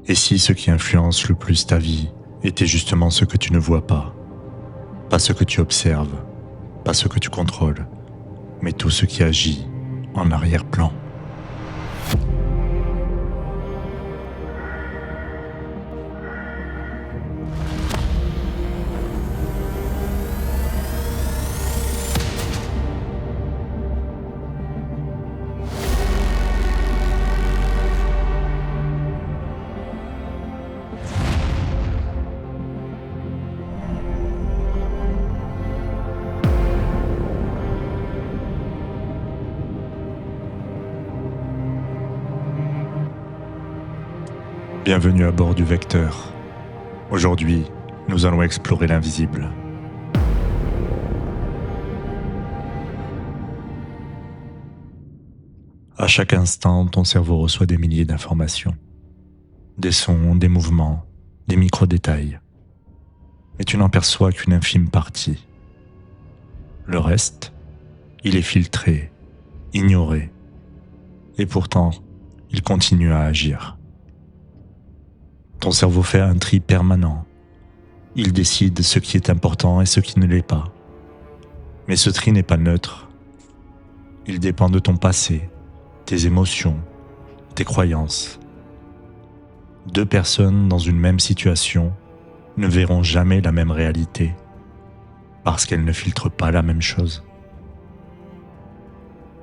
Et si ce qui influence le plus ta vie était justement ce que tu ne vois pas ce que tu observes, pas ce que tu contrôles, mais tout ce qui agit en arrière-plan. Bienvenue à bord du Vecteur. Aujourd'hui, nous allons explorer l'invisible. À chaque instant, ton cerveau reçoit des milliers d'informations. Des sons, des mouvements, des micro-détails. Mais tu n'en perçois qu'une infime partie. Le reste, il est filtré, ignoré. Et pourtant, il continue à agir. Ton cerveau fait un tri permanent. Il décide ce qui est important et ce qui ne l'est pas. Mais ce tri n'est pas neutre. Il dépend de ton passé, tes émotions, tes croyances. Deux personnes dans une même situation ne verront jamais la même réalité parce qu'elles ne filtrent pas la même chose.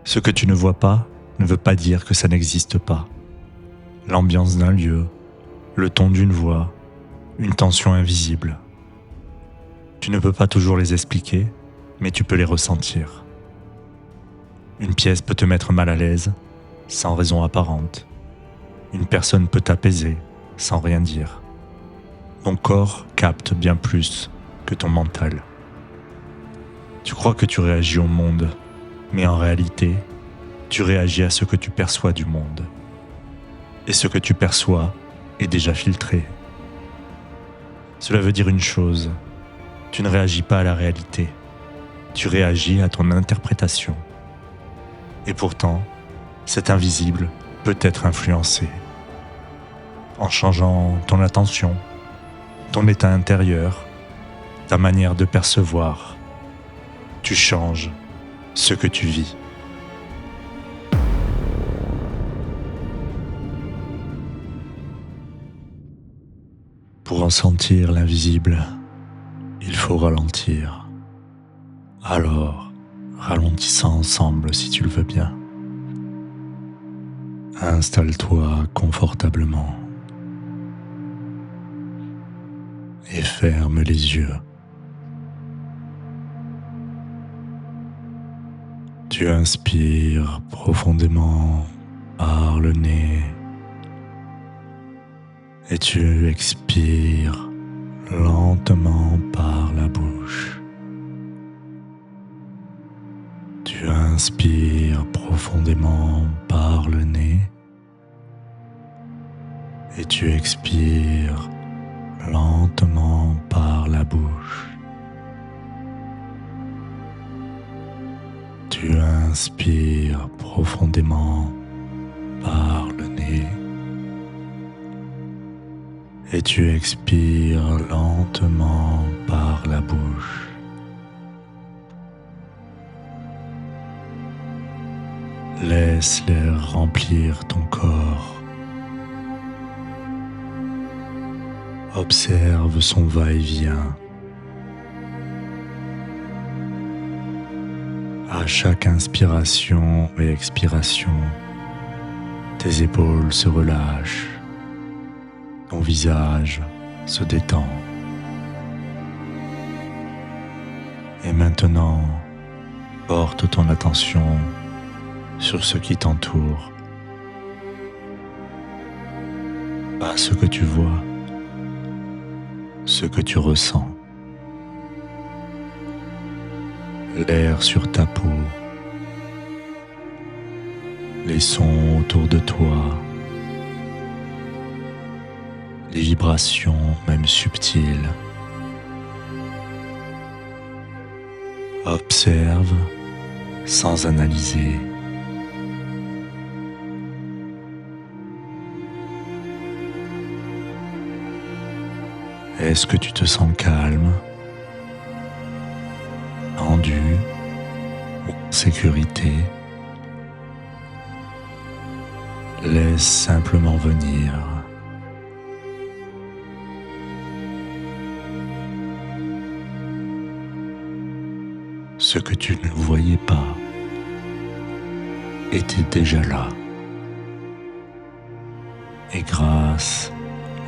Ce que tu ne vois pas ne veut pas dire que ça n'existe pas. L'ambiance d'un lieu, le ton d'une voix, une tension invisible. Tu ne peux pas toujours les expliquer, mais tu peux les ressentir. Une pièce peut te mettre mal à l'aise, sans raison apparente. Une personne peut t'apaiser, sans rien dire. Ton corps capte bien plus que ton mental. Tu crois que tu réagis au monde, mais en réalité, tu réagis à ce que tu perçois du monde. Et ce que tu perçois est déjà filtré. Cela veut dire une chose, tu ne réagis pas à la réalité, tu réagis à ton interprétation. Et pourtant, cet invisible peut être influencé. En changeant ton attention, ton état intérieur, ta manière de percevoir, tu changes ce que tu vis. Pour ressentir l'invisible, il faut ralentir. Alors, ralentissons ensemble si tu le veux bien. Installe-toi confortablement et ferme les yeux. Tu inspires profondément par le nez et tu expires lentement par la bouche. Tu inspires profondément par le nez et tu expires lentement par la bouche. Tu inspires profondément par le nez et tu expires lentement par la bouche. Laisse l'air remplir ton corps. Observe son va-et-vient. À chaque inspiration et expiration, tes épaules se relâchent, ton visage se détend. Et maintenant, porte ton attention sur ce qui t'entoure. Pas ce que tu vois, ce que tu ressens. L'air sur ta peau, les sons autour de toi, les vibrations même subtiles. Observe sans analyser. Est-ce que tu te sens calme, tendu ou en sécurité? Laisse simplement venir. Ce que tu ne voyais pas était déjà là. Et grâce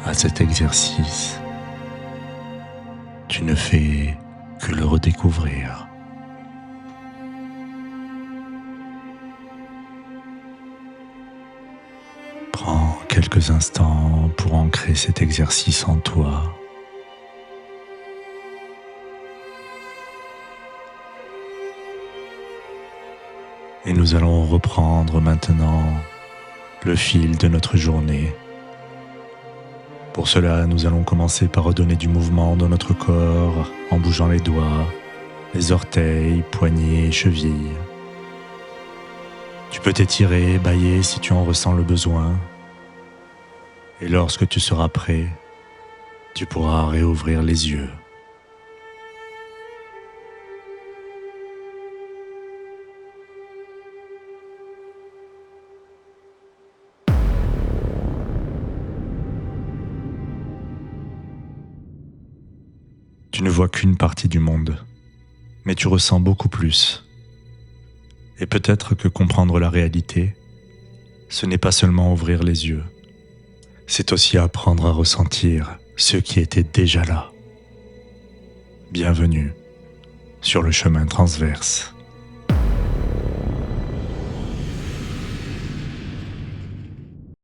à cet exercice, tu ne fais que le redécouvrir. Prends quelques instants pour ancrer cet exercice en toi. Et nous allons reprendre maintenant le fil de notre journée. Pour cela, nous allons commencer par redonner du mouvement dans notre corps en bougeant les doigts, les orteils, poignets et chevilles. Tu peux t'étirer, bâiller si tu en ressens le besoin. Et lorsque tu seras prêt, tu pourras réouvrir les yeux. Tu ne vois qu'une partie du monde, mais tu ressens beaucoup plus. Et peut-être que comprendre la réalité, ce n'est pas seulement ouvrir les yeux, c'est aussi apprendre à ressentir ce qui était déjà là. Bienvenue sur le chemin transverse.